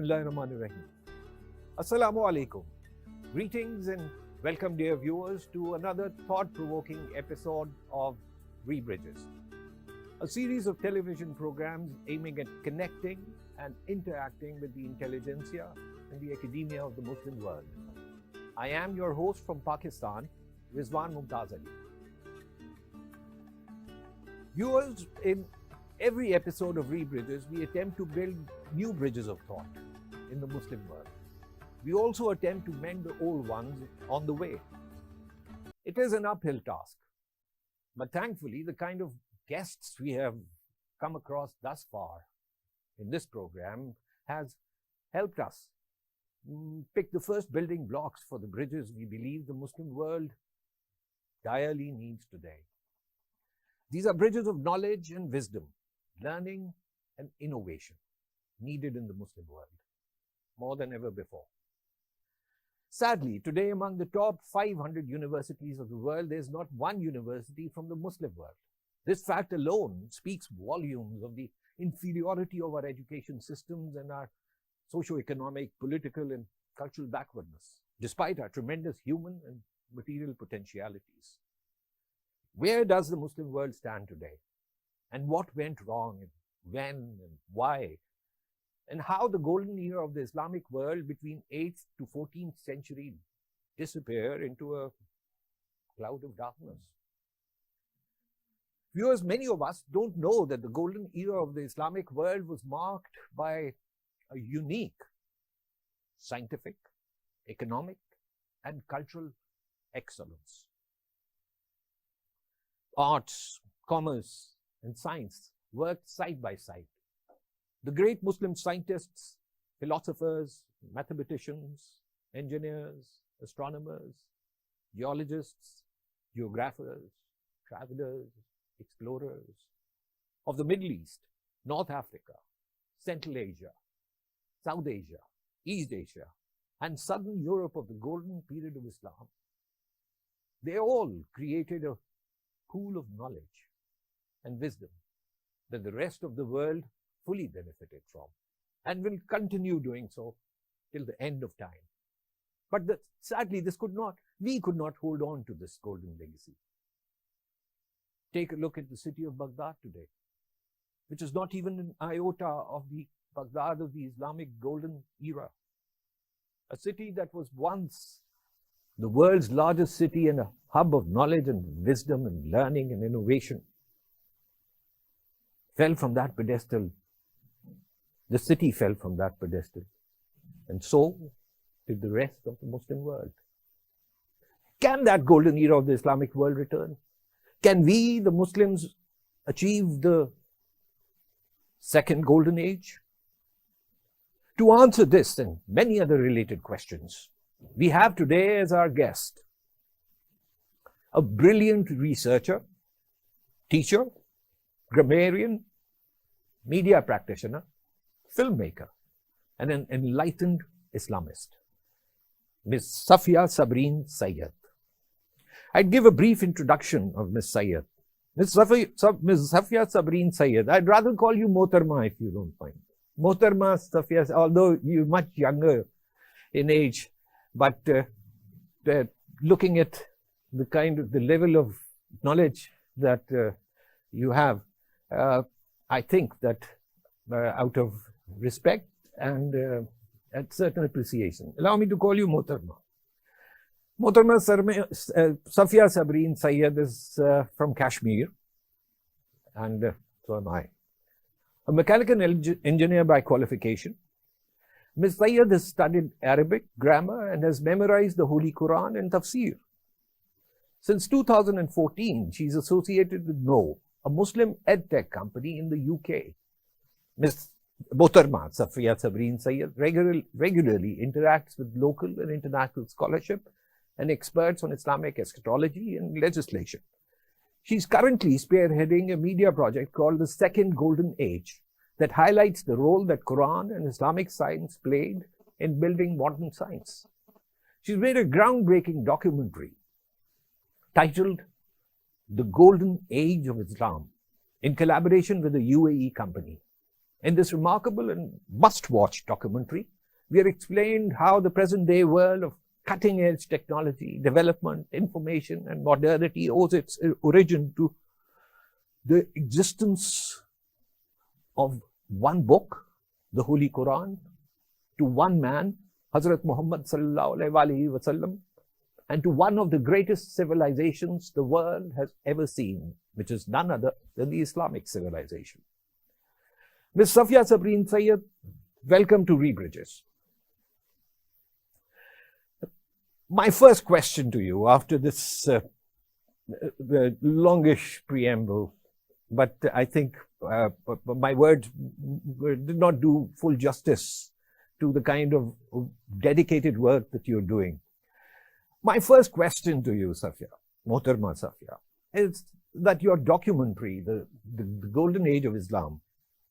Bismillahirrahmanirrahim. Assalamu alaikum. Greetings and welcome, dear viewers, to another thought-provoking episode of ReBridges, a series of television programs aiming at connecting and interacting with the intelligentsia and the academia of the Muslim world. I am your host from Pakistan, Rizwan Mumtaz Ali. Viewers, in every episode of ReBridges, we attempt to build new bridges of thought in the Muslim world. We also attempt to mend the old ones on the way. It is an uphill task, but thankfully, the kind of guests we have come across thus far in this program has helped us pick the first building blocks for the bridges we believe the Muslim world direly needs today. These are bridges of knowledge and wisdom, learning and innovation needed in the Muslim world more than ever before. Sadly, today among the top 500 universities of the world, there is not one university from the Muslim world. This fact alone speaks volumes of the inferiority of our education systems and our socio-economic, political and cultural backwardness, despite our tremendous human and material potentialities. Where does the Muslim world stand today? And what went wrong, and when and why? And how the golden era of the Islamic world between 8th to 14th century disappeared into a cloud of darkness. Viewers, many of us don't know that the golden era of the Islamic world was marked by a unique scientific, economic, and cultural excellence. Arts, commerce, and science worked side by side. The great Muslim scientists, philosophers, mathematicians, engineers, astronomers, geologists, geographers, travelers, explorers of the Middle East, North Africa, Central Asia, South Asia, East Asia, and Southern Europe of the golden period of Islam, they all created a pool of knowledge and wisdom that the rest of the world fully benefited from and will continue doing so till the end of time. But sadly, we could not hold on to this golden legacy. Take a look at the city of Baghdad today, which is not even an iota of the Baghdad of the Islamic Golden Era. A city that was once the world's largest city and a hub of knowledge and wisdom and learning and innovation, fell from that pedestal. The city fell from that pedestal. And so did the rest of the Muslim world. Can that golden era of the Islamic world return? Can we, the Muslims, achieve the second golden age? To answer this and many other related questions, we have today as our guest a brilliant researcher, teacher, grammarian, media practitioner, filmmaker, and an enlightened Islamist, Ms. Safiyyah Sabreen Syeed. I'd give a brief introduction of Ms. Syeed. Ms. Safiyyah Sabreen Syeed, I'd rather call you Motarma if you don't mind. Motarma Safiyyah, although you're much younger in age, but looking at the level of knowledge that you have, I think that out of respect and at certain appreciation, allow me to call you Motarma. Motarma Safiyyah Sabreen Syeed is from Kashmir, and so am I. A mechanical engineer by qualification, Ms. Syeed has studied Arabic, grammar, and has memorized the Holy Quran and Tafsir. Since 2014, she is associated with KNOW, a Muslim EdTech company in the UK. Ms. Motarma Safiyyah Sabreen Syeed regularly interacts with local and international scholarship and experts on Islamic eschatology and legislation. She is currently spearheading a media project called the Second Golden Age that highlights the role that Quran and Islamic science played in building modern science. She's made a groundbreaking documentary titled The Golden Age of Islam in collaboration with a UAE company. In this remarkable and must-watch documentary, We are explained how the present day world of cutting edge technology, development, information and modernity owes its origin to the existence of one book, the Holy Quran, to one man, Hazrat Muhammad sallallahu alaihi wasallam, and to one of the greatest civilizations the world has ever seen, which is none other than the Islamic civilization. Ms. Safiyyah Sabreen Syeed, welcome to ReBridges. My first question to you after this longish preamble, but I think my words did not do full justice to the kind of dedicated work that you're doing. My first question to you, Safiyyah, Mohtarma Safiyyah, is that your documentary, the Golden Age of Islam,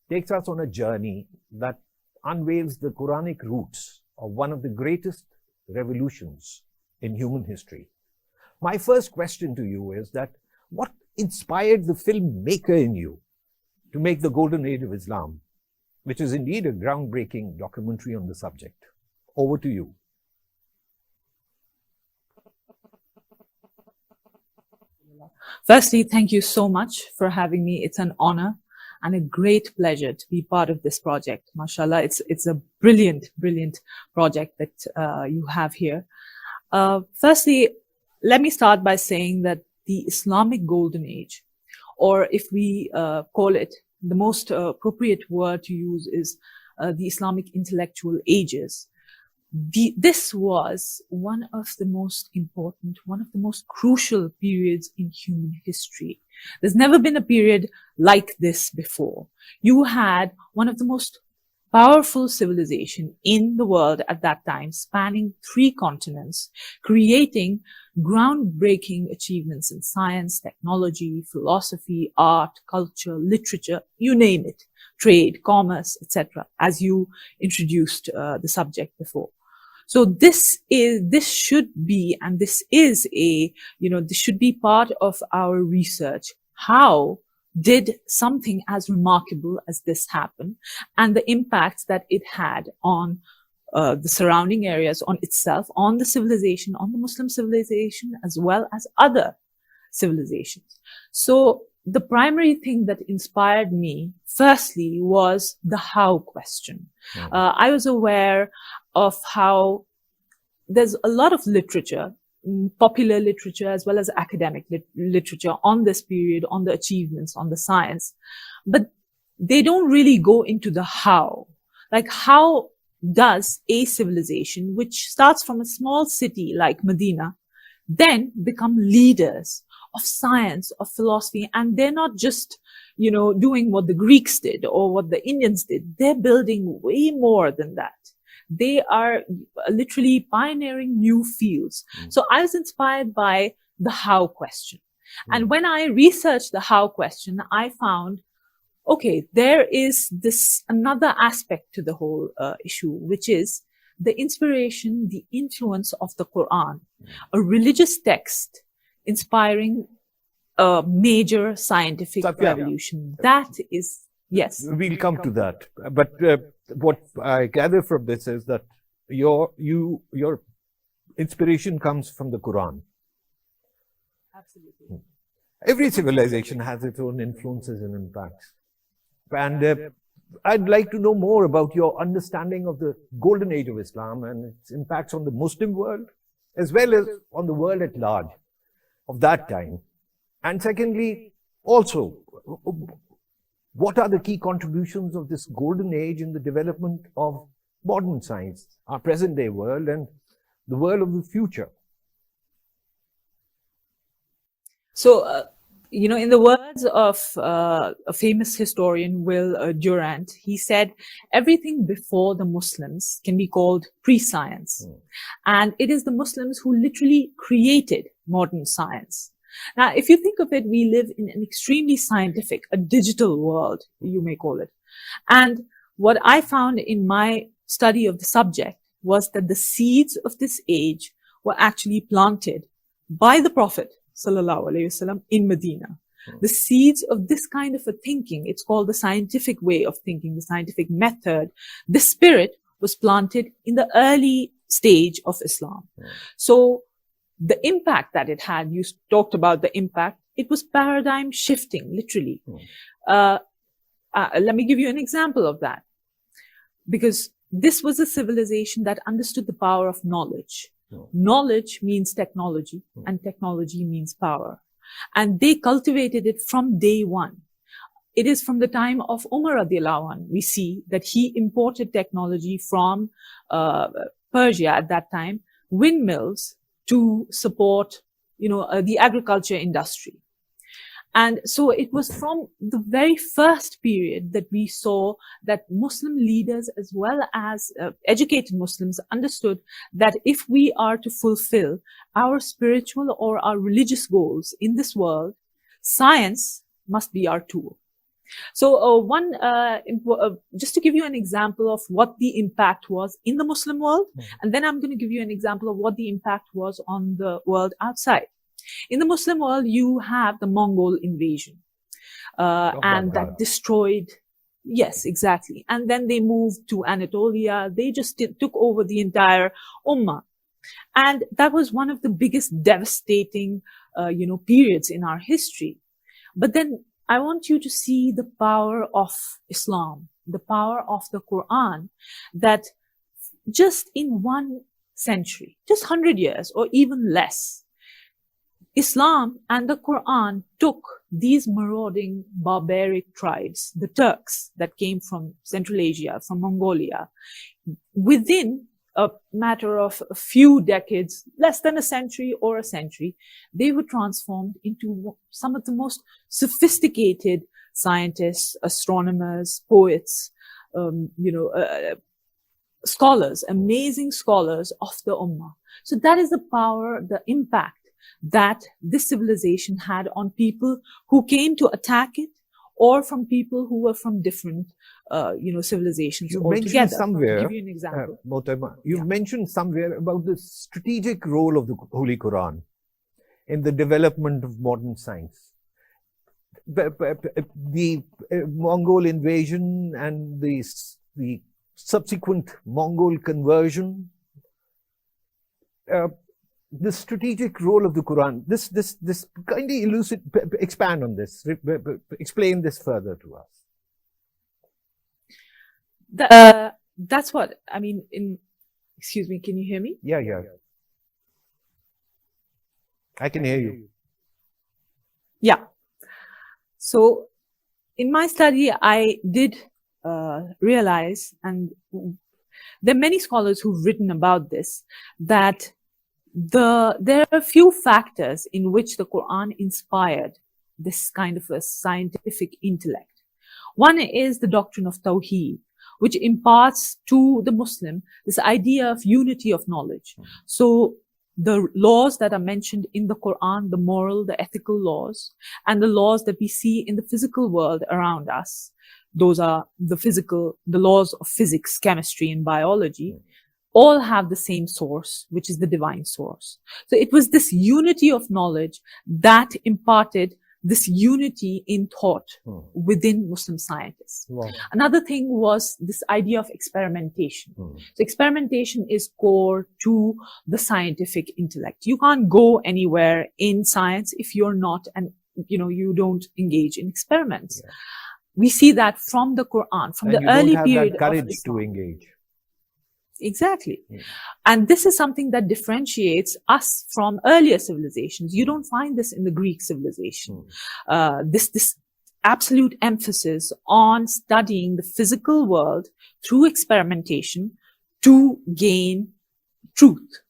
takes us on a journey that unveils the Quranic roots of one of the greatest revolutions in human history. My first question to you is that what inspired the filmmaker in you to make the Golden Age of Islam, which is indeed a groundbreaking documentary on the subject? Over to you. Firstly, thank you so much for having me. It's an honor and a great pleasure to be part of this project. MashaAllah, it's a brilliant project that you have here. Firstly, let me start by saying that the Islamic Golden Age, or if we call it, the most appropriate word to use is the Islamic intellectual ages. This was one of the most important, one of the most crucial periods in human history. There's never been a period like this before. You had one of the most powerful civilization in the world at that time, spanning 3 continents, creating groundbreaking achievements in science, technology, philosophy, art, culture, literature, you name it, trade, commerce, etc., as you introduced the subject before. So this should be part of our research. How did something as remarkable as this happen, and the impacts that it had on the surrounding areas, on itself, on the civilization, on the Muslim civilization, as well as other civilizations. So the primary thing that inspired me, firstly, was the how question. I was aware of how there's a lot of literature, popular literature as well as academic literature on this period, on the achievements, on the science, but they don't really go into the how. Like, how does a civilization which starts from a small city like Medina then become leaders of science, of philosophy? And they're not just, doing what the Greeks did or what the Indians did. They're building way more than that. They are literally pioneering new fields. So I was inspired by the how question. And when I researched the how question, I found, okay, there is this another aspect to the whole issue, which is the inspiration, the influence of the Quran, a religious text inspiring a major scientific revolution. That is, yes. We'll come to that. But what I gather from this is that your inspiration comes from the Quran. Absolutely. Every civilization has its own influences and impacts. And I'd like to know more about your understanding of the Golden Age of Islam and its impacts on the Muslim world, as well as on the world at large of that time. And secondly, also, what are the key contributions of this Golden Age in the development of modern science, our present day world, and the world of the future? So, in the words of a famous historian, Will Durant, he said, everything before the Muslims can be called pre-science. And it is the Muslims who literally created modern science. Now, if you think of it, we live in an extremely scientific, a digital world, you may call it. And what I found in my study of the subject was that the seeds of this age were actually planted by the Prophet sallallahu alaihi wasallam in Medina. The seeds of this kind of a thinking, it's called the scientific way of thinking, the scientific method, the spirit was planted in the early stage of Islam. So the impact that it had, you talked about the impact, it was paradigm shifting, literally. Let me give you an example of that. Because this was a civilization that understood the power of knowledge. Knowledge means technology, and technology means power. And they cultivated it from day one. It is from the time of Umar radiallahu anh, we see that he imported technology from Persia at that time, windmills to support, the agriculture industry. And so it was from the very first period that we saw that Muslim leaders as well as educated Muslims understood that if we are to fulfill our spiritual or our religious goals in this world, science must be our tool. So just to give you an example of what the impact was in the Muslim world, and then I'm going to give you an example of what the impact was on the world outside. In the Muslim world, you have the Mongol invasion, and that destroyed, yes, exactly. And then they moved to Anatolia. They just took over the entire Ummah. And that was one of the biggest devastating, periods in our history. But then I want you to see the power of Islam, the power of the Quran, that just in 1 century, just 100 years or even less, Islam and the Quran took these marauding barbaric tribes, the Turks that came from Central Asia, from Mongolia, within a matter of a few decades, less than a century or a century, they were transformed into some of the most sophisticated scientists, astronomers, poets, scholars, amazing scholars of the Ummah. So that is the power, the impact that this civilization had on people who came to attack it, or from people who were from different, civilizations you altogether. Mentioned somewhere, I'll give you an example. You mentioned somewhere about the strategic role of the Holy Quran in the development of modern science. The Mongol invasion and the subsequent Mongol conversion, the strategic role of the Quran. This kindly expand on this. Explain this further to us. That's what I mean. Excuse me. Can you hear me? Yeah. I can hear you. Yeah. So, in my study, I did realize, and there are many scholars who've written about this, that there are a few factors in which the Quran inspired this kind of a scientific intellect. One is the doctrine of Tawheed, which imparts to the Muslim this idea of unity of knowledge. So the laws that are mentioned in the Quran, the moral, the ethical laws, and the laws that we see in the physical world around us, those are the laws of physics, chemistry, and biology, all have the same source, which is the divine source. So it was this unity of knowledge that imparted this unity in thought within Muslim scientists. Wow. Another thing was this idea of experimentation. So experimentation is core to the scientific intellect. You can't go anywhere in science if you're not, you don't engage in experiments. Yeah. We see that from the Quran, from the early period of Islam. You don't have that courage to engage. Exactly. And this is something that differentiates us from earlier civilizations. You don't find this in the Greek civilization. This absolute emphasis on studying the physical world through experimentation to gain truth.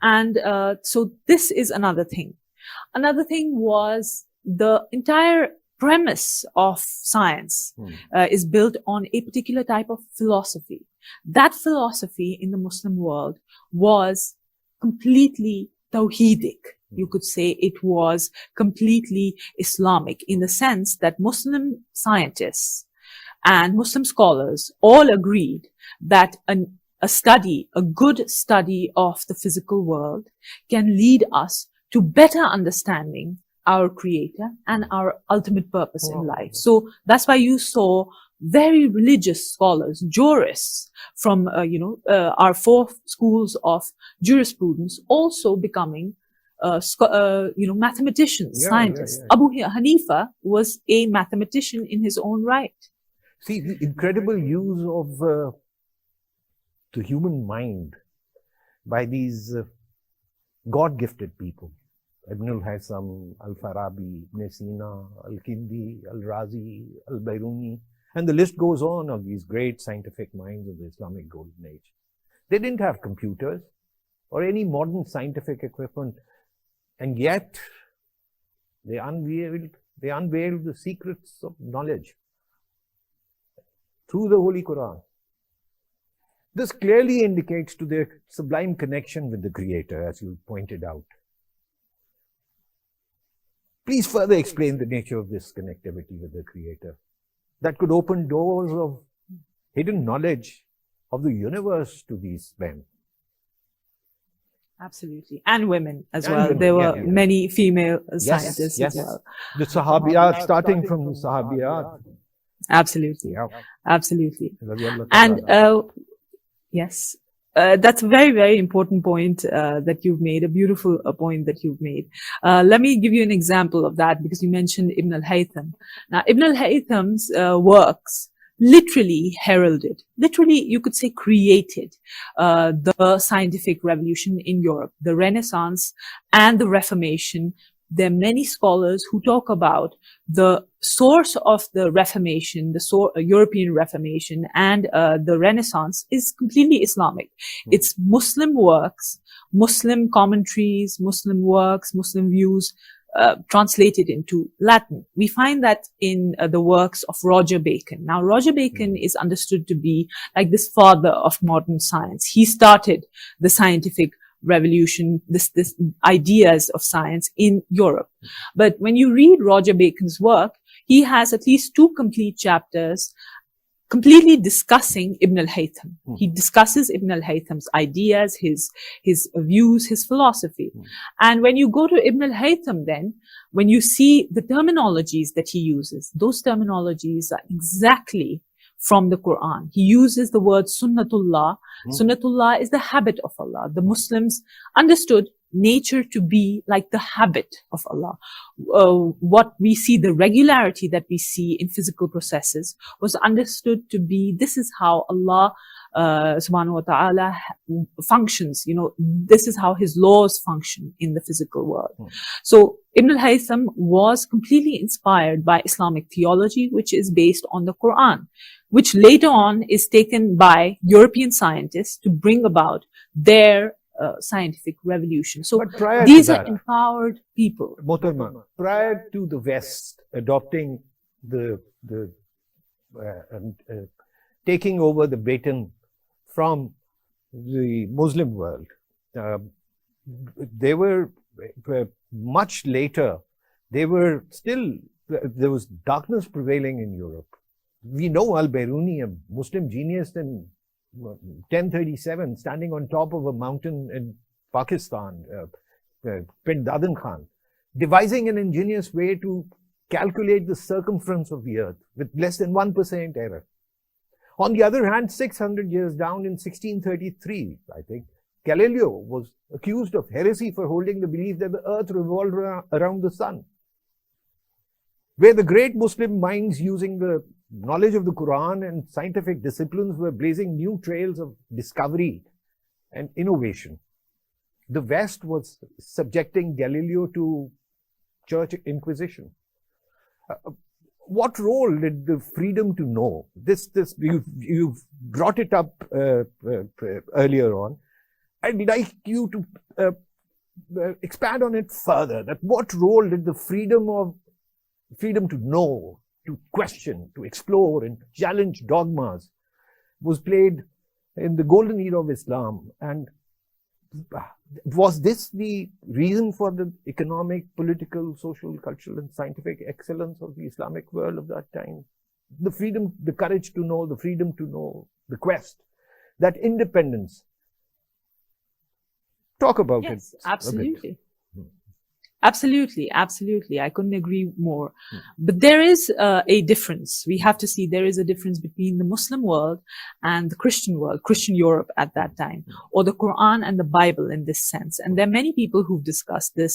And so this is another thing. Another thing was the entire premise of science is built on a particular type of philosophy. That philosophy in the Muslim world was completely Tawheedic. You could say it was completely Islamic in the sense that Muslim scientists and Muslim scholars all agreed that a good study of the physical world can lead us to better understanding our Creator and our ultimate purpose in life. So that's why you saw very religious scholars, jurists from, our four schools of jurisprudence also becoming mathematicians, scientists. Abu Hanifa was a mathematician in his own right. See, the incredible use of the human mind by these God-gifted people. Ibn al-Haytham, al-Farabi, Ibn Sina, al-Kindi, al-Razi, al-Bayruni, and the list goes on of these great scientific minds of the Islamic Golden Age. They didn't have computers or any modern scientific equipment, and yet they unveiled the secrets of knowledge through the Holy Quran. This clearly indicates to their sublime connection with the Creator, as you pointed out. Please further explain the nature of this connectivity with the Creator that could open doors of hidden knowledge of the universe to these men. Absolutely. And women as well. There were many female scientists as well. The Sahabiyat, starting from the Sahabiyat. Absolutely. Yeah. Absolutely. And yes, that's a very, very important point that you've made, a beautiful point that you've made. Let me give you an example of that, because you mentioned Ibn al-Haytham. Now, Ibn al-Haytham's works literally heralded, literally you could say created the scientific revolution in Europe, the Renaissance and the Reformation. There are many scholars who talk about the source of the Reformation, the European Reformation and the Renaissance is completely Islamic. It's Muslim works, Muslim commentaries, Muslim works, Muslim views, translated into Latin. We find that in the works of Roger Bacon. Now, Roger Bacon is understood to be like this father of modern science. He started the scientific revolution, this ideas of science in Europe. But when you read Roger Bacon's work, he has at least 2 complete chapters completely discussing Ibn al-Haytham. He discusses Ibn al-Haytham's ideas, his views, his philosophy. And when you go to Ibn al-Haytham, then when you see the terminologies that he uses, those terminologies are exactly from the Quran. He uses the word sunnatullah. Sunnatullah is the habit of Allah. The Muslims understood nature to be like the habit of Allah. What we see, the regularity that we see in physical processes was understood to be, this is how Allah subhanahu wa ta'ala functions. This is how his laws function in the physical world. So Ibn al-Haytham was completely inspired by Islamic theology, which is based on the Quran, which later on is taken by European scientists to bring about their scientific revolution. So these are empowered people. Mohtarma, prior to the West adopting taking over the baton from the Muslim world, they were much later. There was darkness prevailing in Europe. We know Al-Bayruni, a Muslim genius in 1037, standing on top of a mountain in Pakistan, Dadan Khan, devising an ingenious way to calculate the circumference of the earth with less than 1% error. On the other hand, 600 years down in 1633, I think, Galileo was accused of heresy for holding the belief that the earth revolved around the sun. Where the great Muslim minds using the knowledge of the Quran and scientific disciplines were blazing new trails of discovery and innovation, the West was subjecting Galileo to church inquisition. What role did the freedom to know, you've brought it up earlier on. I'd like you to expand on it further, that what role did the freedom to know, to question, to explore and challenge dogmas was played in the golden era of Islam? And was this the reason for the economic, political, social, cultural and scientific excellence of the Islamic world of that time? The freedom, the courage to know, the freedom to know, the quest, that independence. Talk about it. Absolutely. Absolutely, absolutely. I couldn't agree more. But there is a difference. We have to see there is a difference between the Muslim world and the Christian world, Christian Europe at that time, or the Quran and the Bible in this sense. And there are many people who've discussed this.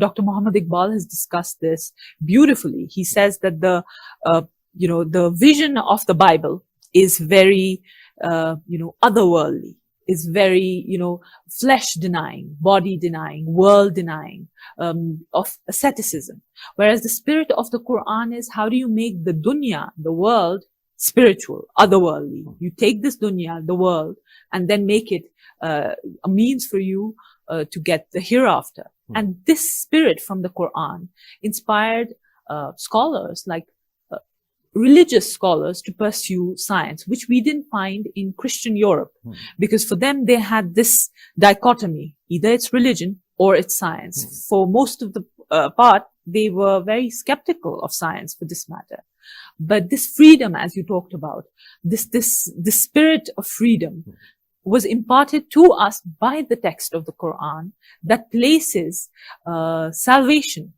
Dr. Muhammad Iqbal has discussed this beautifully. He says that the vision of the Bible is very, otherworldly, is very, flesh denying, body denying, world denying, of asceticism. Whereas the spirit of the Quran is, how do you make the dunya, the world, spiritual, otherworldly? You take this dunya, the world, and then make it a means for you to get the hereafter. And this spirit from the Quran inspired scholars like religious scholars to pursue science, which we didn't find in Christian Europe, because for them they had this dichotomy: either it's religion or it's science. For most of the part, they were very skeptical of science for this matter. But this freedom, as you talked about, this spirit of freedom was imparted to us by the text of the Quran that places salvation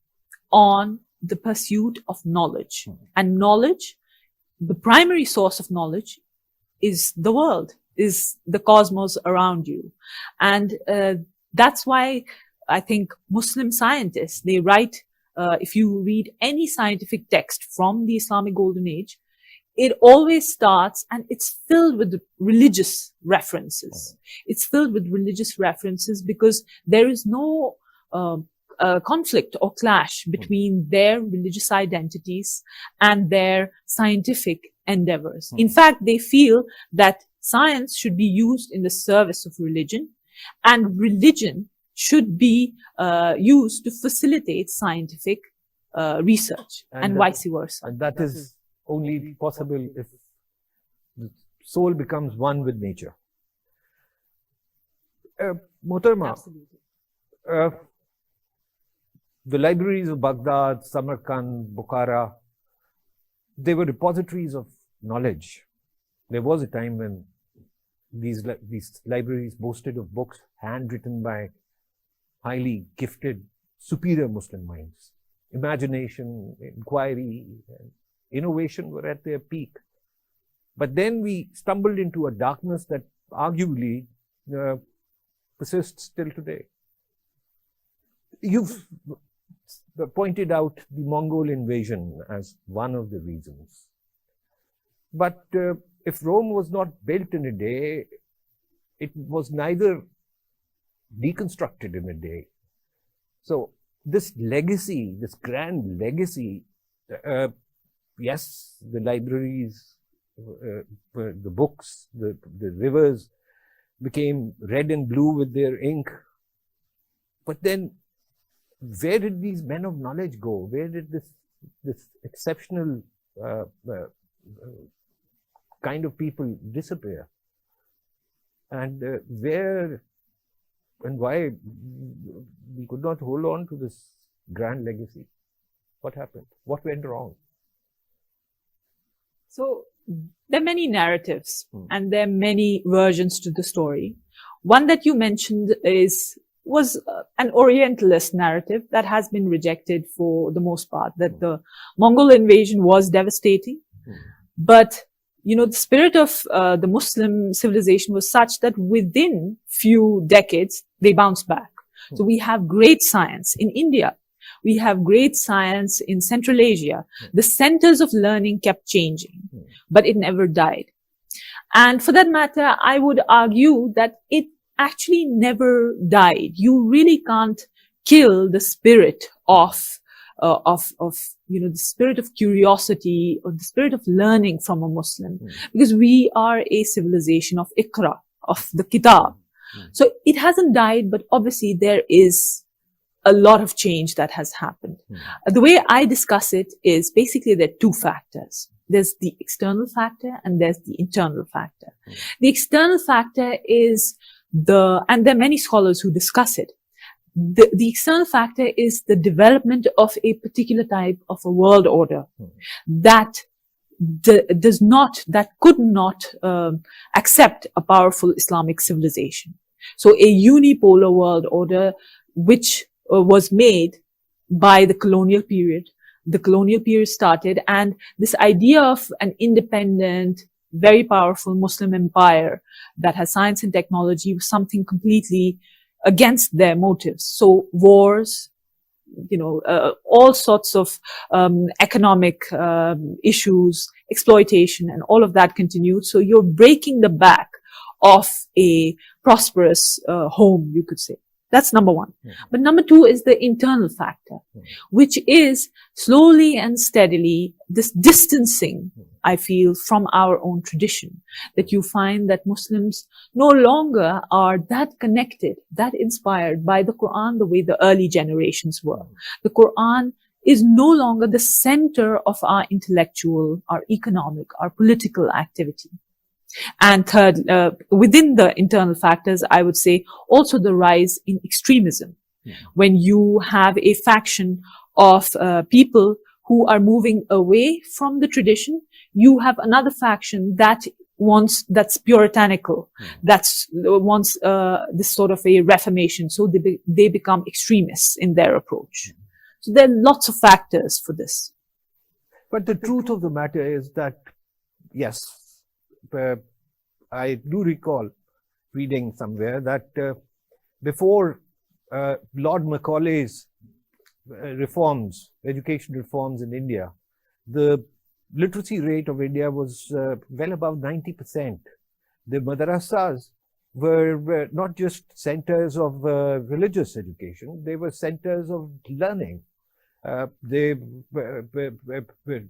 on the pursuit of knowledge. And knowledge, the primary source of knowledge, is the world, is the cosmos around you. And that's why I think Muslim scientists, they write, if you read any scientific text from the Islamic Golden Age, it always starts and it's filled with religious references. It's filled with religious references because there is no conflict or clash between their religious identities and their scientific endeavors. In fact, they feel that science should be used in the service of religion, and religion should be used to facilitate scientific research, and vice versa. And that is only possible if the soul becomes one with nature. Mohtarma, Absolutely. The libraries of Baghdad, Samarkand, Bukhara, they were repositories of knowledge. There was a time when these libraries boasted of books handwritten by highly gifted, superior Muslim minds. Imagination, inquiry, and innovation were at their peak. But then we stumbled into a darkness that arguably persists till today. You've pointed out the Mongol invasion as one of the reasons. But if Rome was not built in a day, it was neither deconstructed in a day. So this legacy, this grand legacy, yes, the libraries, the books, the rivers became red and blue with their ink. But then where did these men of knowledge go? Where did this exceptional kind of people disappear? And where and why we could not hold on to this grand legacy? What happened? What went wrong? So there are many narratives and there are many versions to the story. One that you mentioned was an Orientalist narrative that has been rejected for the most part, that the Mongol invasion was devastating. But, the spirit of the Muslim civilization was such that within few decades, they bounced back. So we have great science in India. We have great science in Central Asia. The centers of learning kept changing, but it never died. And for that matter, I would argue that it actually never died. You really can't kill the spirit of the spirit of curiosity or the spirit of learning from a Muslim, because we are a civilization of Iqra, of the Kitab. So it hasn't died, but obviously there is a lot of change that has happened. The way I discuss it is basically there are two factors. There's the external factor and there's the internal factor. The external factor is and there are many scholars who discuss it. The external factor is the development of a particular type of a world order that could not accept a powerful Islamic civilization. So a unipolar world order, which was made by the colonial period. The colonial period started, and this idea of an independent, very powerful Muslim empire that has science and technology was something completely against their motives. So wars, all sorts of economic issues, exploitation, and all of that continued. So you're breaking the back of a prosperous home, you could say. That's number one. But number two is the internal factor, which is slowly and steadily this distancing, I feel, from our own tradition, that you find that Muslims no longer are that connected, that inspired by the Quran the way the early generations were. The Quran is no longer the center of our intellectual, our economic, our political activity. And third, within the internal factors, I would say also the rise in extremism. When you have a faction of people who are moving away from the tradition, you have another faction that's puritanical, wants this sort of a reformation. So they become extremists in their approach. So there are lots of factors for this. But the truth of the matter is that, yes, I do recall reading somewhere that before Lord Macaulay's education reforms in India, the literacy rate of India was well above 90%. The madrasas were not just centers of religious education, they were centers of learning. They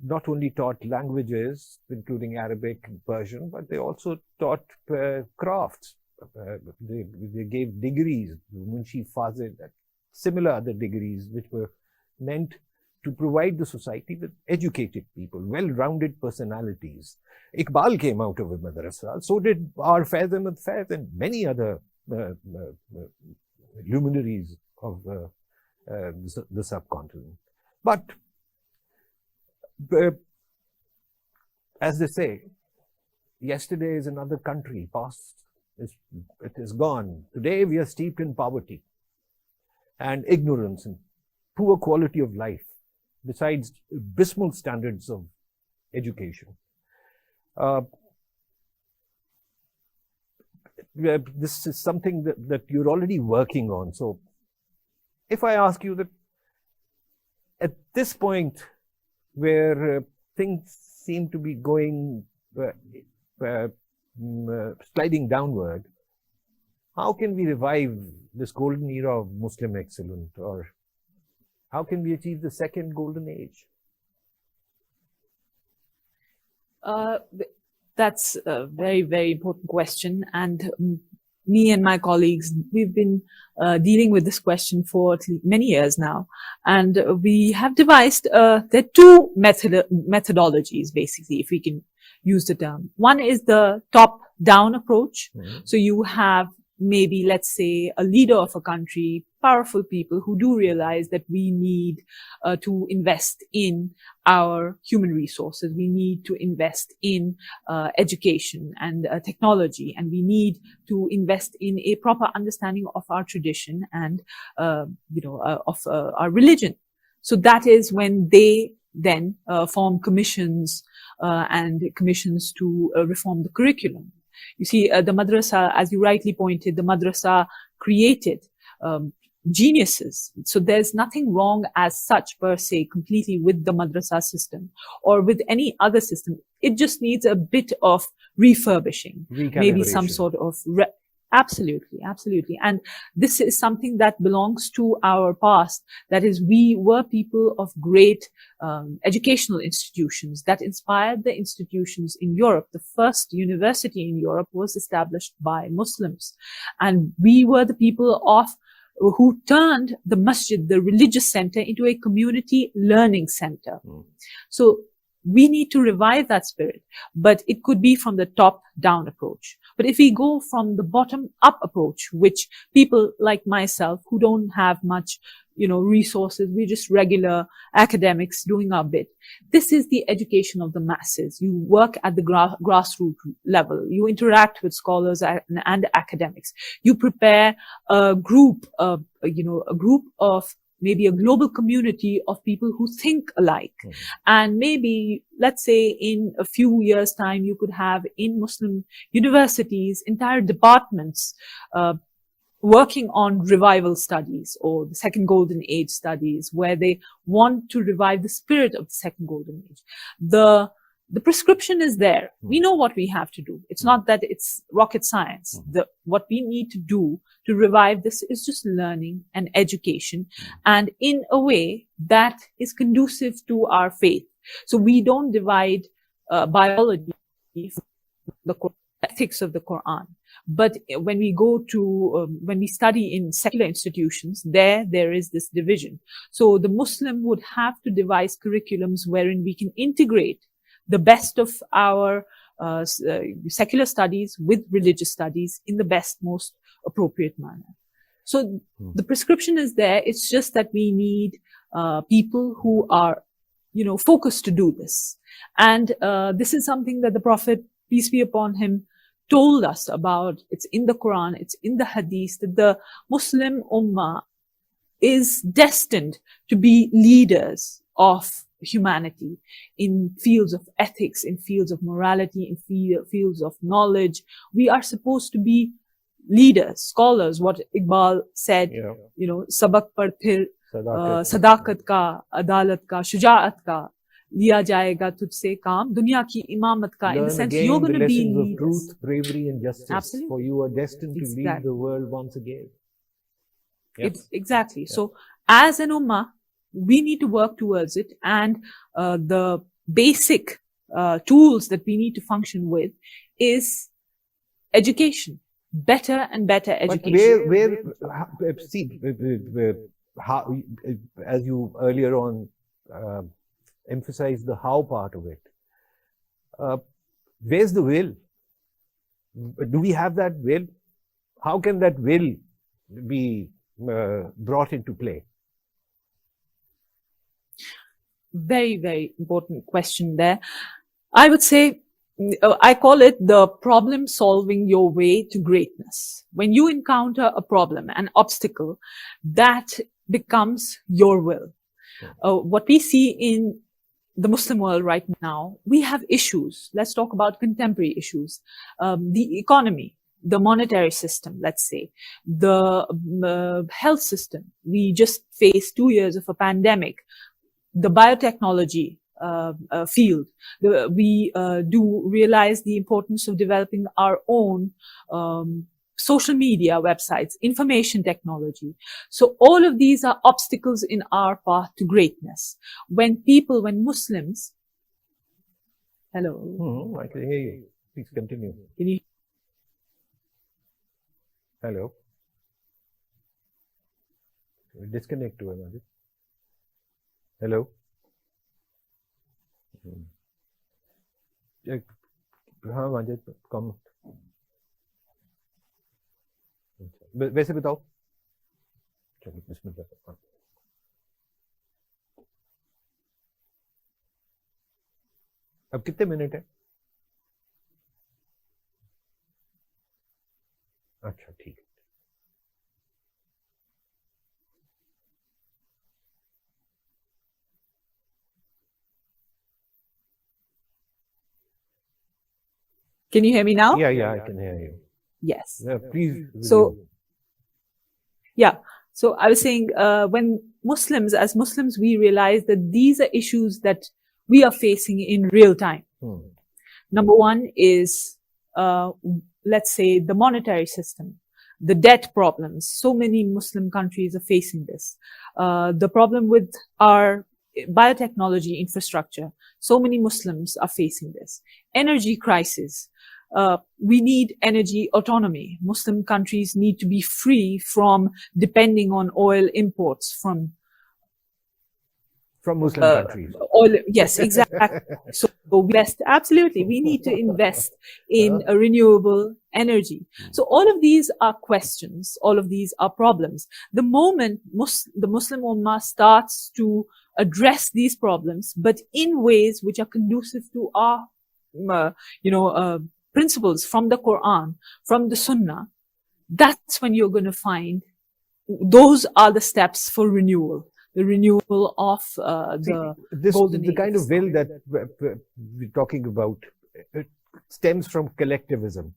not only taught languages, including Arabic and Persian, but they also taught crafts. They gave degrees, Munshi Fazil, similar other degrees, which were meant to provide the society with educated people, well-rounded personalities. Iqbal came out of a madrasa, so did our Faiz Ahmad Faiz and many other luminaries of the subcontinent. But as they say, yesterday is another country, past it is gone. Today we are steeped in poverty and ignorance and poor quality of life, besides abysmal standards of education. This is something that you're already working on. So if I ask you that at this point where things seem to be going, sliding downward, how can we revive this golden era of Muslim excellence, or how can we achieve the second golden age? That's a very, very important question. And me and my colleagues, we've been dealing with this question for many years now. And we have devised, there are two methodologies, basically, if we can use the term. One is the top-down approach. So you have maybe, let's say, a leader of a country, powerful people who do realize that we need to invest in our human resources. We need to invest in education and technology, and we need to invest in a proper understanding of our tradition and, of our religion. So that is when they then form commissions and commissions to reform the curriculum. You see, the madrasa, as you rightly pointed, the madrasa created geniuses. So there's nothing wrong as such per se completely with the madrasa system or with any other system. It just needs a bit of refurbishing, maybe some sort of absolutely, absolutely. And this is something that belongs to our past. That is, we were people of great educational institutions that inspired the institutions in Europe. The first university in Europe was established by Muslims. And we were the people who turned the masjid, the religious center, into a community learning center. So we need to revive that spirit, but it could be from the top-down approach. But if we go from the bottom-up approach, which people like myself who don't have much, resources, we're just regular academics doing our bit. This is the education of the masses. You work at the grassroots level. You interact with scholars and academics. You prepare a group of maybe a global community of people who think alike. And maybe, let's say in a few years' time, you could have in Muslim universities, entire departments, working on revival studies or the second golden age studies, where they want to revive the spirit of the second golden age. The prescription is there. We know what we have to do. It's not that it's rocket science. What we need to do to revive this is just learning and education, and in a way that is conducive to our faith. So we don't divide biology from the ethics of the Quran. But when we go to, when we study in secular institutions, there is this division. So the Muslim would have to devise curriculums wherein we can integrate the best of our secular studies with religious studies in the best, most appropriate manner. So the prescription is there. It's just that we need people who are, focused to do this. And this is something that the Prophet, peace be upon him, told us about. It's in the Quran, it's in the Hadith, that the Muslim Ummah is destined to be leaders of humanity in fields of ethics, in fields of morality, in fields of knowledge. We are supposed to be leaders, scholars. What Iqbal said, sabak par phir sadakat ka, adalat ka, shujaat ka, liya jayega tujhse kaam, dunya ki imamat ka. In the sense, you're going to be leaders. Of truth, bravery, and justice. Absolutely. For you are destined to lead the world once again. Yes. Exactly. Yeah. So, as an ummah, we need to work towards it, and the basic tools that we need to function with is education, better and better education. How, as you earlier on emphasized the how part of it, where's the will? Do we have that will? How can that will be brought into play? Very, very important question there. I would say, I call it the problem solving your way to greatness. When you encounter a problem, an obstacle, that becomes your will. What we see in the Muslim world right now, we have issues. Let's talk about contemporary issues. The economy, the monetary system, let's say, the health system. We just faced 2 years of a pandemic. The biotechnology field. We do realize the importance of developing our own social media websites, information technology. So all of these are obstacles in our path to greatness. When Muslims... Hello? I can hear you. Please continue. Can you... Hello? Disconnect to another. Hello? हाँ माजिद कम वैसे बताओ चलो बिस्मिल्लाह अब कितने minute है अच्छा ठीक है Can you hear me now? Yeah, I can hear you. Yes. Yeah, please. So I was saying, when as Muslims, we realize that these are issues that we are facing in real time. Number one is, let's say, the monetary system, the debt problems. So many Muslim countries are facing this. The problem with our biotechnology infrastructure. So many Muslims are facing this. Energy crisis. We need energy autonomy. Muslim countries need to be free from depending on oil imports from Muslim countries. Oil, yes, exactly. So absolutely, we need to invest in a renewable energy. So all of these are questions. All of these are problems. The moment the Muslim Ummah starts to address these problems, but in ways which are conducive to our, principles from the Quran, from the Sunnah, that's when you're going to find those are the steps for renewal, the renewal of this golden the age kind of of will that we're talking about, it stems from collectivism.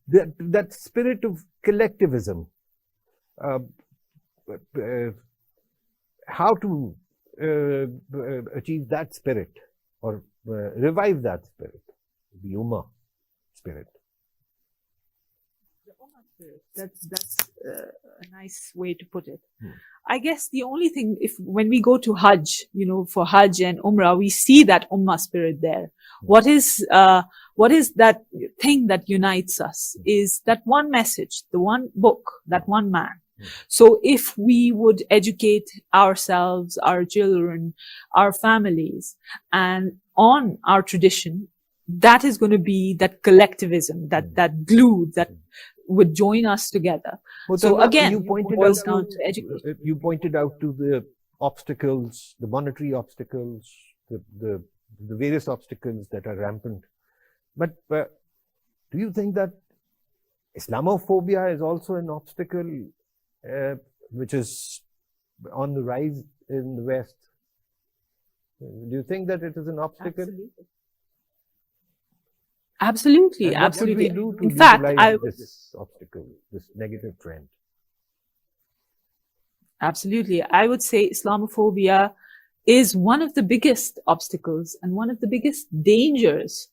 That spirit of collectivism, how to achieve that spirit or revive that spirit, the Ummah spirit. That's a nice way to put it. I guess the only thing, when we go to Hajj, for Hajj and Umrah, we see that Ummah spirit there. What is that thing that unites us is that one message, the one book, that one man. So if we would educate ourselves, our children, our families, and on our tradition, that is going to be that collectivism, that glue that would join us together. So again, you pointed out to the obstacles, the monetary obstacles, the various obstacles that are rampant. But do you think that Islamophobia is also an obstacle which is on the rise in the West? Do you think that it is an obstacle? Absolutely. And what should we do to in fact, this obstacle, this negative trend? Absolutely. I would say Islamophobia is one of the biggest obstacles and one of the biggest dangers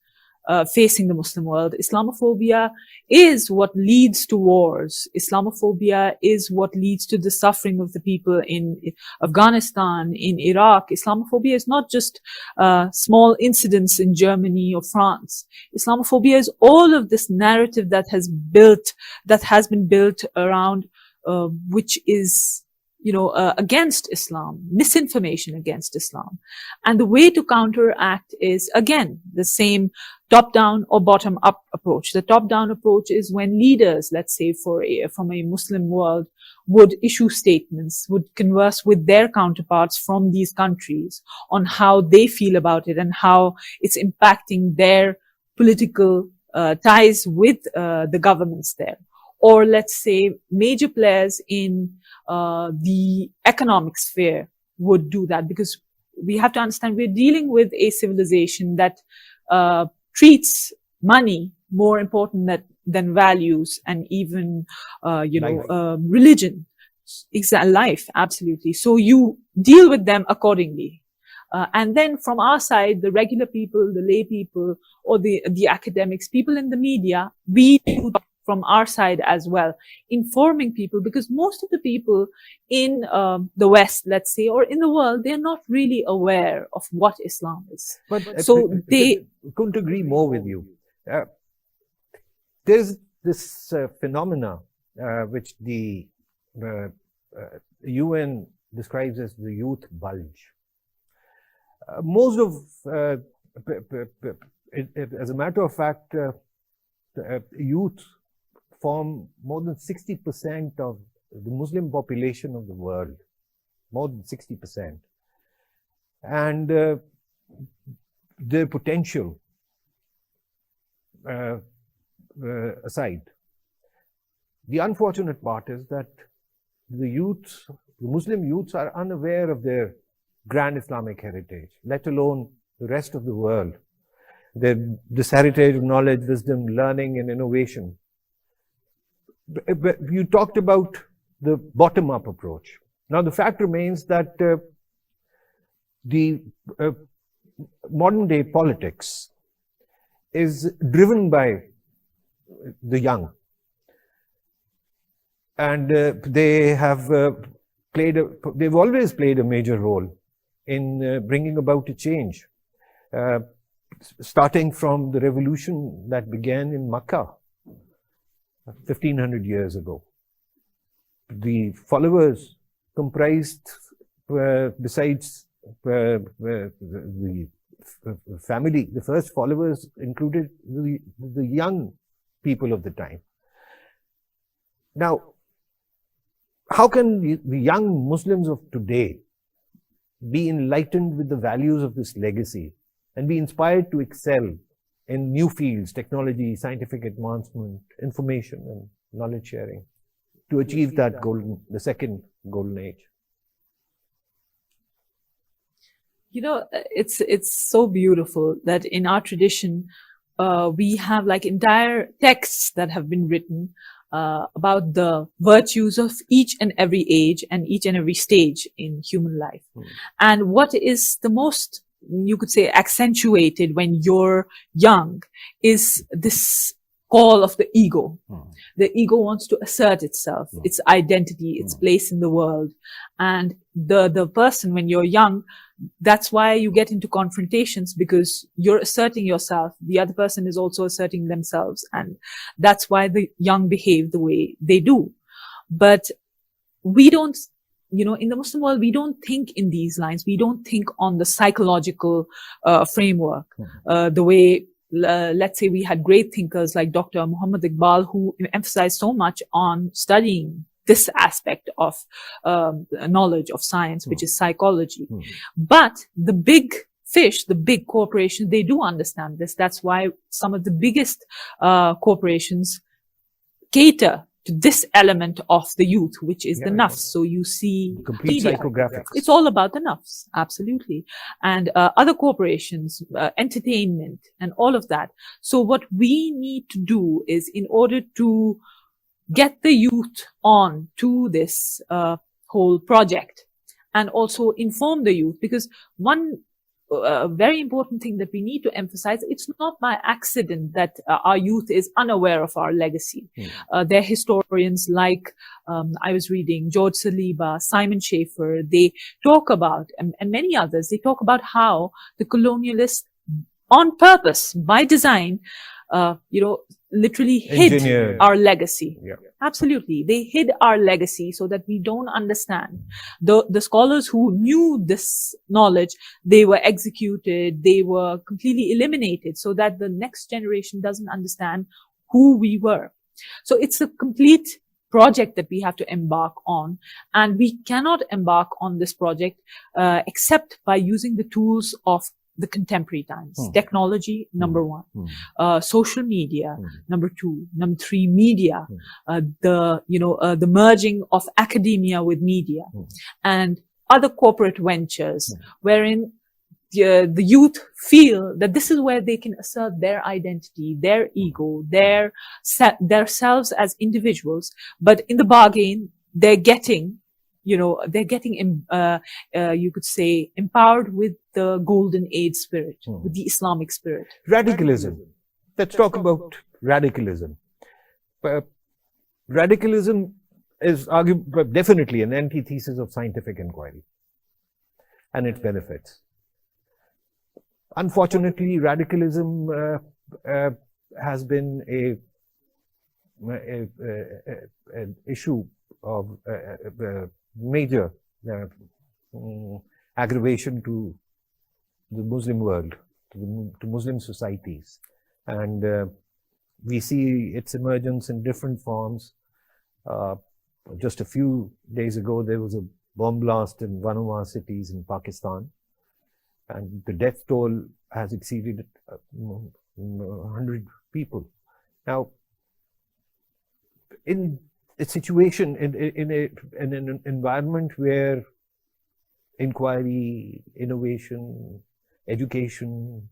facing the Muslim world. Islamophobia is what leads to wars. Islamophobia is what leads to the suffering of the people in Afghanistan, in Iraq. Islamophobia is not just small incidents in Germany or France. Islamophobia is all of this narrative that has been built around which is against Islam, misinformation against Islam. And the way to counteract is, again, the same top-down or bottom-up approach. The top-down approach is when leaders, let's say from a Muslim world, would issue statements, would converse with their counterparts from these countries on how they feel about it and how it's impacting their political ties with the governments there. Or let's say major players in the economic sphere would do that, because we have to understand we're dealing with a civilization that treats money more important than values and even religion, life. Absolutely. So you deal with them accordingly. And then from our side, the regular people, the lay people, or the academics, people in the media, we do from our side as well, informing people, because most of the people in the West, let's say, or in the world, they're not really aware of what Islam is. But so they couldn't agree more with you. There's this phenomena which the UN describes as the youth bulge. Most of, as a matter of fact, youth form more than 60% of the Muslim population of the world, more than 60%. And their potential aside, the unfortunate part is that the Muslim youths are unaware of their grand Islamic heritage, let alone the rest of the world. This heritage of knowledge, wisdom, learning, and innovation. But you talked about the bottom-up approach. Now, the fact remains that the modern-day politics is driven by the young. And they have they've always played a major role in bringing about a change, starting from the revolution that began in Makkah 1500 years ago. The followers comprised, besides the family, the first followers included the young people of the time. Now, how can the young Muslims of today be enlightened with the values of this legacy and be inspired to excel in new fields, technology, scientific advancement, information, and knowledge sharing? to achieve that the second golden age? You know, it's so beautiful that in our tradition, we have like entire texts that have been written about the virtues of each and every age and each and every stage in human life. And what is the most, you could say, accentuated when you're young is this call of the ego. The ego wants to assert itself, its identity, its place in the world. And the person, when you're young, that's why you get into confrontations, because you're asserting yourself. The other person is also asserting themselves. And that's why the young behave the way they do. But we don't, you know, in the Muslim world, we don't think in these lines. We don't think on the psychological framework, the way, let's say we had great thinkers like Dr. Muhammad Iqbal, who emphasized so much on studying this aspect of knowledge of science, which is psychology. But the big fish, the big corporations, they do understand this. That's why some of the biggest corporations cater to this element of the youth, which is the nafs. So you see Complete media. psychographics. It's all about the nafs, absolutely. And other corporations, entertainment, and all of that. So what we need to do is, in order to get the youth on to this whole project, and also inform the youth, because one very important thing that we need to emphasize, it's not by accident that our youth is unaware of our legacy. They're historians like, I was reading George Saliba, Simon Schaeffer, they talk about, and many others, they talk about how the colonialists, on purpose, by design, literally hid our legacy. Absolutely. They hid our legacy so that we don't understand. The scholars who knew this knowledge, they were executed, they were completely eliminated, so that the next generation doesn't understand who we were. So it's a complete project that we have to embark on. And we cannot embark on this project except by using the tools of the contemporary times. Technology, number one. Social media, number two. Number three, media. The merging of academia with media. And other corporate ventures, wherein the youth feel that this is where they can assert their identity, their ego, their selves as individuals. But in the bargain, they're getting, you could say, empowered with the Golden Age spirit, with the Islamic spirit. Radicalism. Let's talk about radicalism. Radicalism is definitely an antithesis of scientific inquiry and its benefits. Unfortunately, radicalism has been an issue of major aggravation to the Muslim world, to Muslim societies. And we see its emergence in different forms. Just a few days ago, there was a bomb blast in one of our cities in Pakistan, and the death toll has exceeded 100 people. Now, in a situation, in an environment where inquiry, innovation, education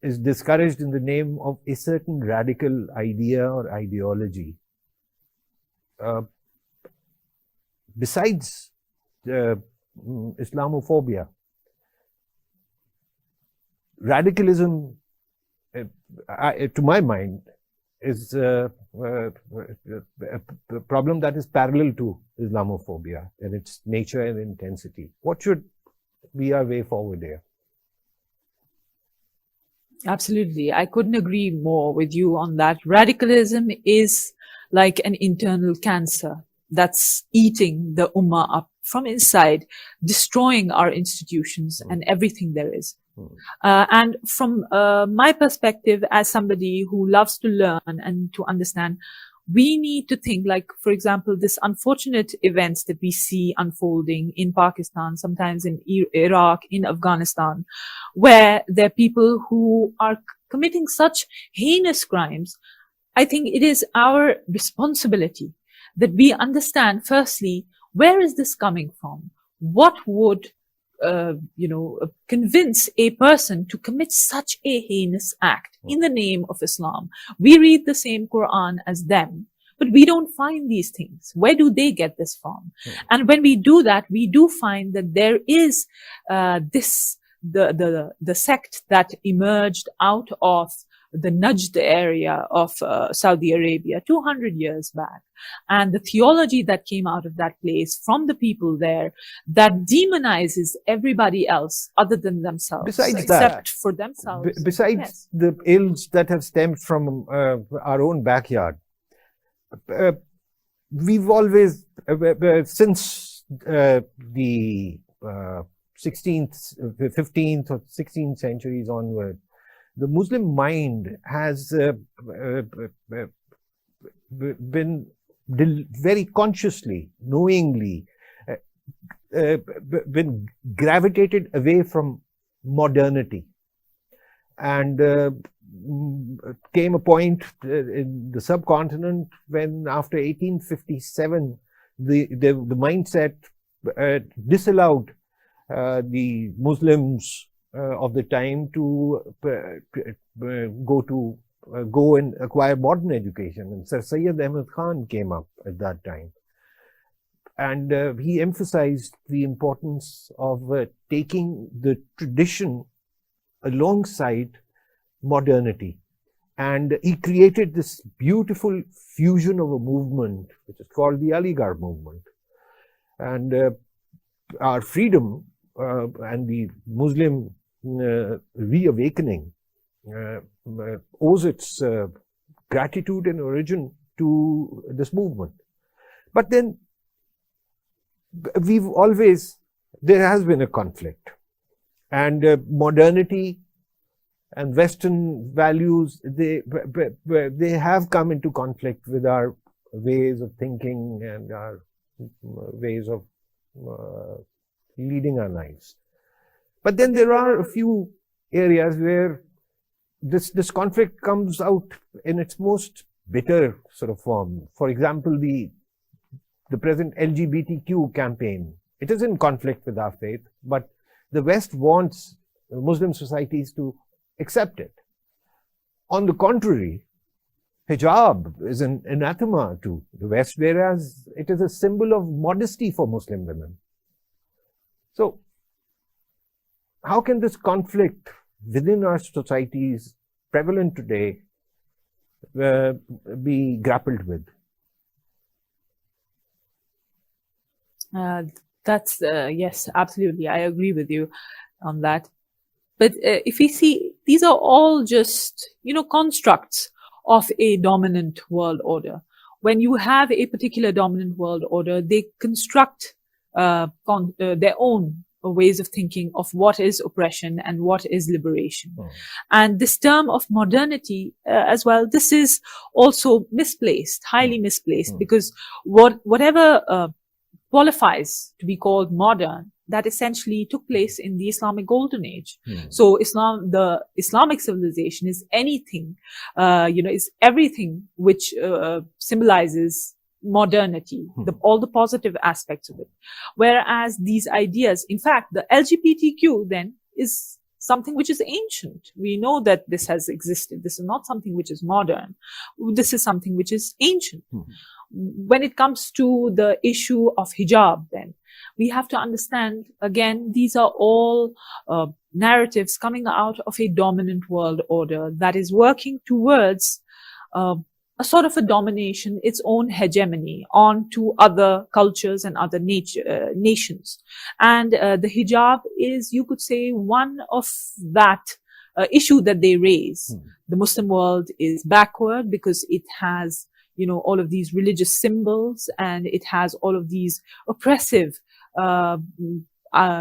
is discouraged in the name of a certain radical idea or ideology, besides Islamophobia, radicalism, to my mind, is a problem that is parallel to Islamophobia in its nature and intensity. What should be our way forward here? Absolutely. I couldn't agree more with you on that. Radicalism is like an internal cancer that's eating the ummah up from inside, destroying our institutions and everything there is. And from my perspective, as somebody who loves to learn and to understand, we need to think, like, for example, this unfortunate events that we see unfolding in Pakistan, sometimes in Iraq, in Afghanistan, where there are people who are committing such heinous crimes. I think it is our responsibility that we understand, firstly, where is this coming from? What would convince a person to commit such a heinous act in the name of Islam? We read the same Quran as them, but we don't find these things. Where do they get this from? And when we do that, we do find that there is the sect that emerged out of the Najd area of Saudi Arabia 200 years back, and the theology that came out of that place from the people there that demonizes everybody else other than themselves, Besides except for themselves. Besides Yes. the ills that have stemmed from our own backyard, we've always, since the 16th, 15th or 16th centuries onward, the Muslim mind has been very consciously, knowingly, been gravitated away from modernity. And came a point in the subcontinent when, after 1857, the mindset disallowed the Muslims of the time to go and acquire modern education. And Sir Syed Ahmad Khan came up at that time. And he emphasized the importance of taking the tradition alongside modernity. And he created this beautiful fusion of a movement, which is called the Aligarh movement. And our freedom and the Muslim reawakening owes its gratitude and origin to this movement. But then there has been a conflict, and modernity and Western values, they have come into conflict with our ways of thinking and our ways of leading our lives. But then there are a few areas where this conflict comes out in its most bitter sort of form. For example, the present LGBTQ campaign. It is in conflict with our faith, but the West wants Muslim societies to accept it. On the contrary, hijab is an anathema to the West, whereas it is a symbol of modesty for Muslim women. So, how can this conflict within our societies prevalent today be grappled with? Yes, absolutely. I agree with you on that. But if we see, these are all just, constructs of a dominant world order. When you have a particular dominant world order, they construct their own ways of thinking of what is oppression and what is liberation. And this term of modernity as well, this is also misplaced, highly misplaced, because whatever qualifies to be called modern, that essentially took place in the Islamic Golden Age. So the Islamic civilization is anything, is everything which symbolizes modernity, all the positive aspects of it. Whereas these ideas, in fact, the LGBTQ then is something which is ancient. We know that this has existed. This is not something which is modern. This is something which is ancient. When it comes to the issue of hijab, then we have to understand, again, these are all narratives coming out of a dominant world order that is working towards a sort of a domination, its own hegemony onto other cultures and other nations. And the hijab is, you could say, one of that issue that they raise. The Muslim world is backward because it has, all of these religious symbols, and it has all of these oppressive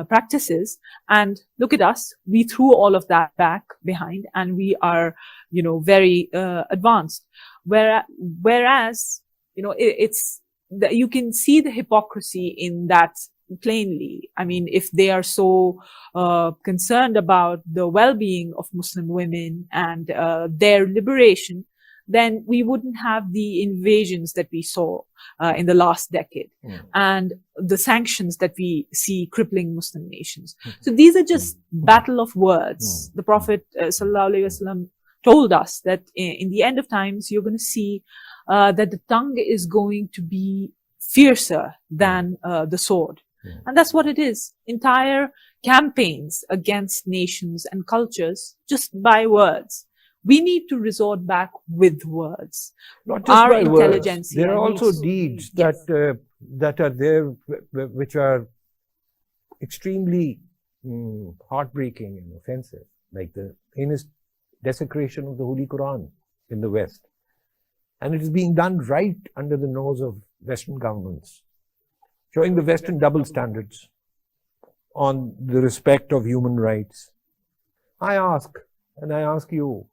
practices. And look at us, we threw all of that back behind, and we are, very advanced. Whereas, it's that you can see the hypocrisy in that plainly. I mean, if they are so concerned about the well-being of Muslim women and their liberation, then we wouldn't have the invasions that we saw in the last decade and the sanctions that we see crippling Muslim nations. So these are just battle of words. The Prophet sallallahu alaihi wasallam told us that in the end of times, you're going to see that the tongue is going to be fiercer than the sword. And that's what it is. Entire campaigns against nations and cultures just by words. We need to resort back with words. Not just Our by words. intelligentsia There are also needs- deeds Yes. that are there, which are extremely heartbreaking and offensive, like the heinous desecration of the Holy Quran in the West. And it is being done right under the nose of Western governments, showing the Western double standards on the respect of human rights. I ask, and I ask you,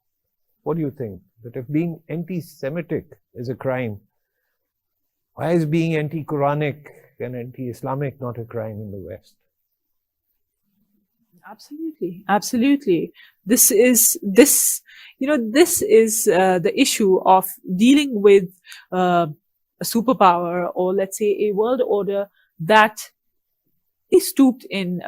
what do you think? That if being anti-Semitic is a crime, why is being anti-Quranic and anti-Islamic not a crime in the West? Absolutely, absolutely. This is the issue of dealing with a superpower, or let's say a world order that is stooped in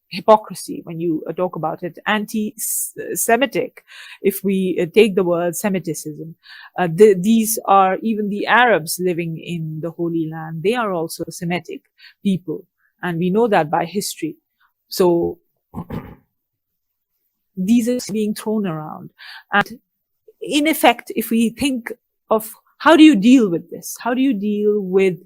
hypocrisy. When you talk about it, anti-Semitic, if we take the word Semitism, these are even the Arabs living in the Holy Land. They are also Semitic people, and we know that by history. So these are being thrown around. And in effect, if we think of how do you deal with this? How do you deal with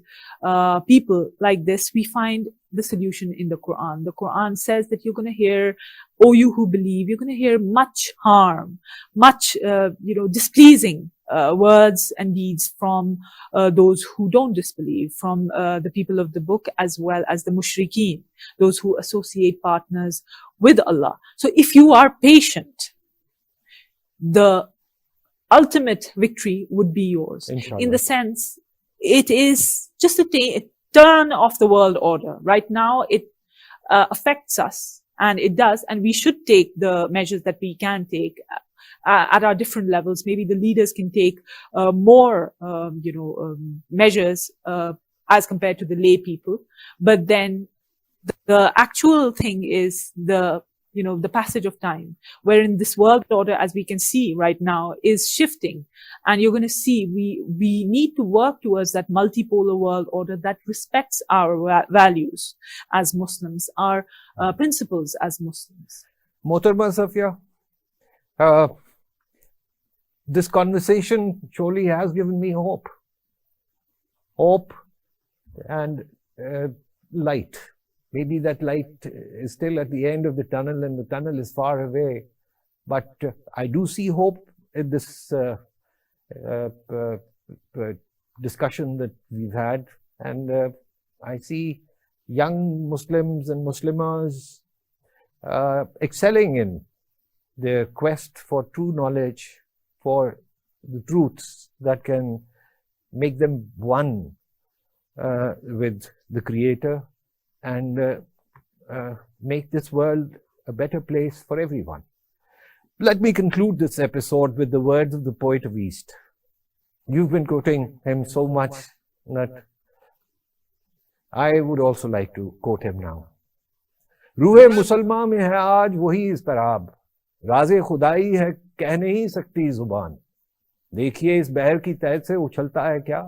people like this? We find the solution in the Quran. The Quran says that you're going to hear, oh, you who believe, you're going to hear much harm, much, displeasing words and deeds from those who don't disbelieve, from the people of the book, as well as the mushrikeen, those who associate partners with Allah. So if you are patient, the ultimate victory would be yours. Inshallah. In the sense, it is just a turn of the world order. Right now, it affects us, and it does, and we should take the measures that we can take at our different levels. Maybe the leaders can take more, measures as compared to the lay people. But then the actual thing is the passage of time, wherein this world order, as we can see right now, is shifting. And you're going to see we need to work towards that multipolar world order that respects our values as Muslims, our principles as Muslims. Mohtarma Safiyyah, this conversation surely has given me hope. Hope and light. Maybe that light is still at the end of the tunnel and the tunnel is far away. But I do see hope in this discussion that we've had. And I see young Muslims and Muslimas excelling in their quest for true knowledge, for the truths that can make them one with the Creator, and make this world a better place for everyone. Let me conclude this episode with the words of the poet of East. You've been quoting him so much that I would also like to quote him now. रूहे मुसलमान में है आज वही इज़्तिराब, राज़े खुदाई है कह नहीं सकती जुबान, देखिए इस बहर की तह से उछलता है क्या,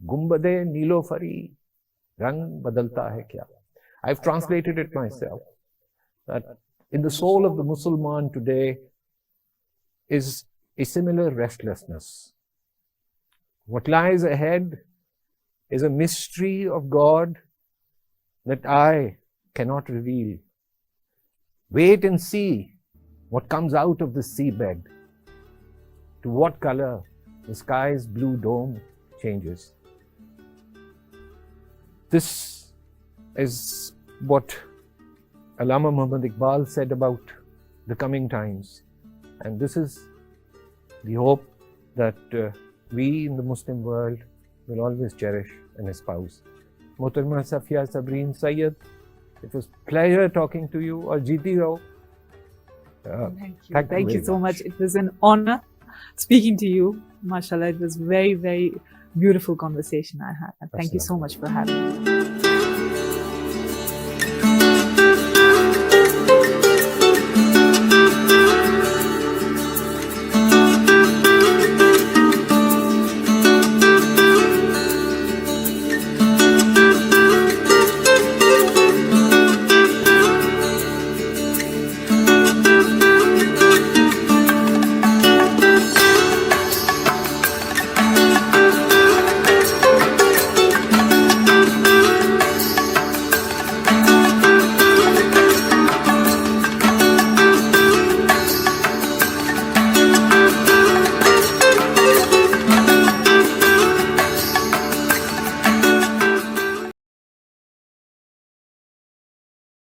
गुंबदे नीलोफरी रंग बदलता है क्या. I've translated it myself, that in the soul of the Musliman today is a similar restlessness. What lies ahead is a mystery of God that I cannot reveal. Wait and see what comes out of the seabed, to what color the sky's blue dome changes. This is what Allama Muhammad Iqbal said about the coming times. And this is the hope that we in the Muslim world will always cherish and espouse. Mohtarma Safiyyah Sabreen, Syeed, it was a pleasure talking to you. Or Jeeti Rao. Thank you so much. It was an honor. speaking to you. MashaAllah, it was very, very beautiful conversation I had. And thank you so much for having me.